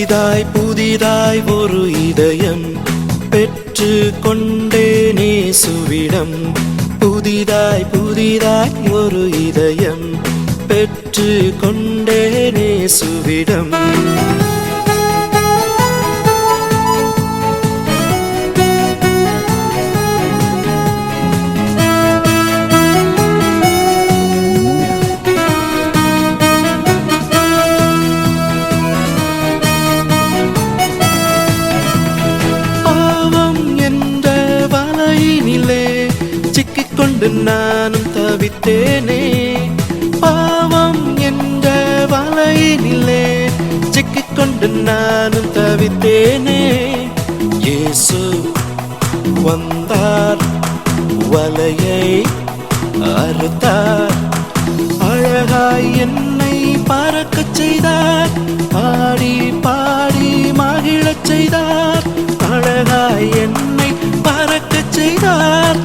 புதிதாய் புதிதாய் ஒரு இதயம் பெற்று கொண்டேனே சுவிடம். புதிதாய் புதிதாய் ஒரு இதயம் பெற்று கொண்டேனே சுவிடம். சிக்கிக்கொண்டு நானும் தவித்தேனே, பாவம் என்ற வலையினிலே சிக்கிக்கொண்டு நானும் தவித்தேனே. இயேசு வந்தார், வலையை அறுத்தார், அழகாய் என்னை பறக்கச் செய்தார், பாடி பாடி மகிழச் செய்தார். அழகாய் என்னை பறக்கச் செய்தார்,